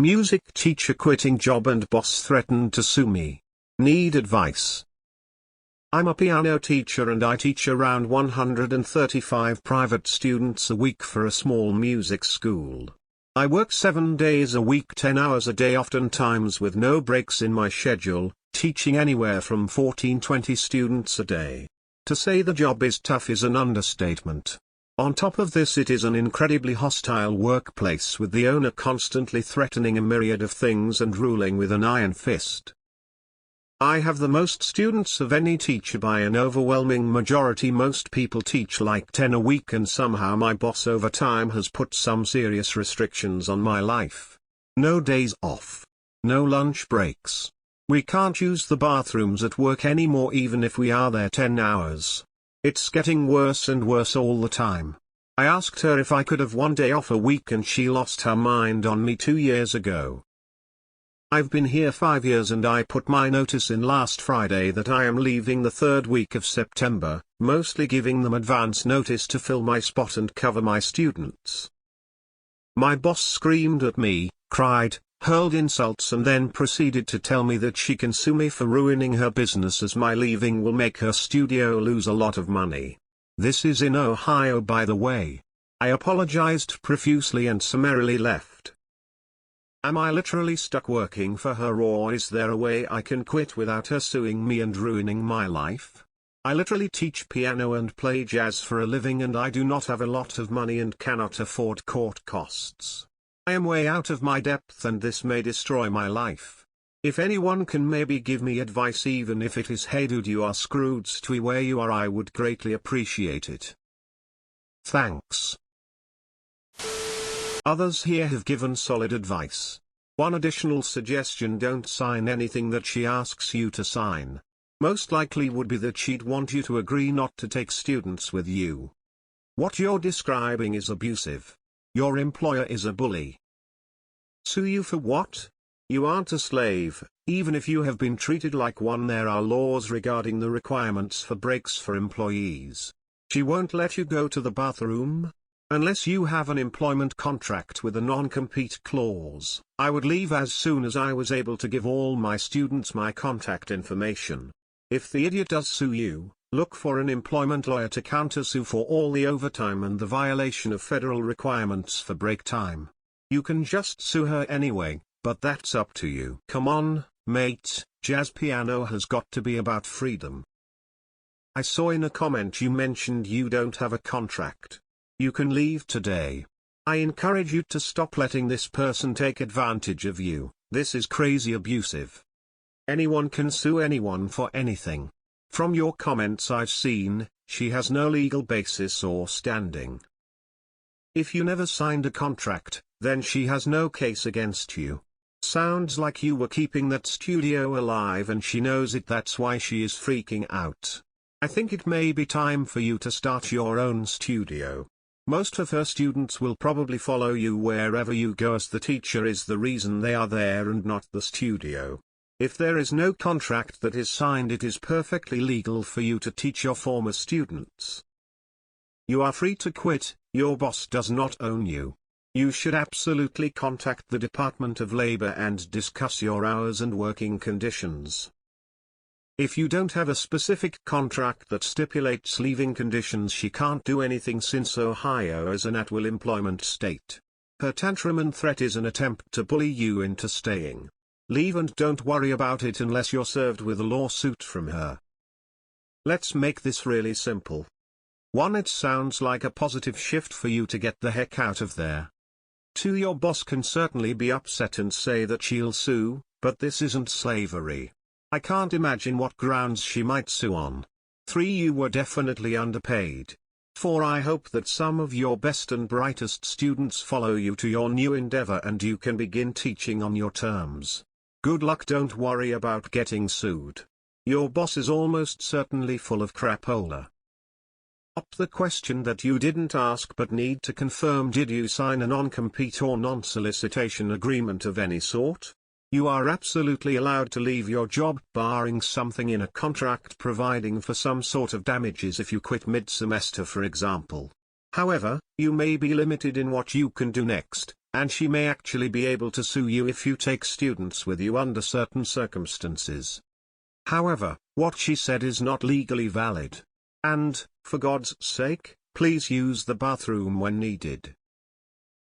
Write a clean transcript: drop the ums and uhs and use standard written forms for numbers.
Music teacher quitting job and boss threatened to sue me. Need advice. I'm a piano teacher and I teach around 135 private students a week for a small music school. I work 7 days a week, 10 hours a day, oftentimes with no breaks in my schedule, teaching anywhere from 14-20 students a day. To say the job is tough is an understatement. On top of this, it is an incredibly hostile workplace with the owner constantly threatening a myriad of things and ruling with an iron fist. I have the most students of any teacher by an overwhelming majority. Most people teach like 10 a week, and somehow my boss over time has put some serious restrictions on my life. No days off. No lunch breaks. We can't use the bathrooms at work anymore even if we are there 10 hours. It's getting worse and worse all the time. I asked her if I could have 1 day off a week and she lost her mind on me 2 years ago. I've been here 5 years and I put my notice in last Friday that I am leaving the 3rd week of September, mostly giving them advance notice to fill my spot and cover my students. My boss screamed at me, cried, hurled insults and then proceeded to tell me that she can sue me for ruining her business as my leaving will make her studio lose a lot of money. This is in Ohio, by the way. I apologized profusely and summarily left. Am I literally stuck working for her, or is there a way I can quit without her suing me and ruining my life? I literally teach piano and play jazz for a living and I do not have a lot of money and cannot afford court costs. I am way out of my depth and this may destroy my life. If anyone can maybe give me advice, even if it is "Hey dude, you are screwed, stay where you are," I would greatly appreciate it. Thanks. Others here have given solid advice. One additional suggestion: don't sign anything that she asks you to sign. Most likely would be that she'd want you to agree not to take students with you. What you're describing is abusive. Your employer is a bully. Sue you for what? You aren't a slave, even if you have been treated like one. There are laws regarding the requirements for breaks for employees. She won't let you go to the bathroom? Unless you have an employment contract with a non-compete clause. I would leave as soon as I was able to give all my students my contact information. If the idiot does sue you, look for an employment lawyer to countersue for all the overtime and the violation of federal requirements for break time. You can just sue her anyway, but that's up to you. Come on, mate, jazz piano has got to be about freedom. I saw in a comment you mentioned you don't have a contract. You can leave today. I encourage you to stop letting this person take advantage of you. This is crazy abusive. Anyone can sue anyone for anything. From your comments I've seen, she has no legal basis or standing. If you never signed a contract, then she has no case against you. Sounds like you were keeping that studio alive and she knows it. That's why she is freaking out. I think it may be time for you to start your own studio. Most of her students will probably follow you wherever you go, as the teacher is the reason they are there and not the studio. If there is no contract that is signed, it is perfectly legal for you to teach your former students. You are free to quit. Your boss does not own you. You should absolutely contact the Department of Labor and discuss your hours and working conditions. If you don't have a specific contract that stipulates leaving conditions, she can't do anything since Ohio is an at-will employment state. Her tantrum and threat is an attempt to bully you into staying. Leave and don't worry about it unless you're served with a lawsuit from her. Let's make this really simple. 1. It sounds like a positive shift for you to get the heck out of there. 2. Your boss can certainly be upset and say that she'll sue, but this isn't slavery. I can't imagine what grounds she might sue on. 3. You were definitely underpaid. 4. I hope that some of your best and brightest students follow you to your new endeavor and you can begin teaching on your terms. Good luck. Don't worry about getting sued. Your boss is almost certainly full of crapola. Up the question that you didn't ask but need to confirm: did you sign a non-compete or non-solicitation agreement of any sort? You are absolutely allowed to leave your job, barring something in a contract providing for some sort of damages if you quit mid-semester, for example. However, you may be limited in what you can do next, and she may actually be able to sue you if you take students with you under certain circumstances. However, what she said is not legally valid. And, for God's sake, please use the bathroom when needed.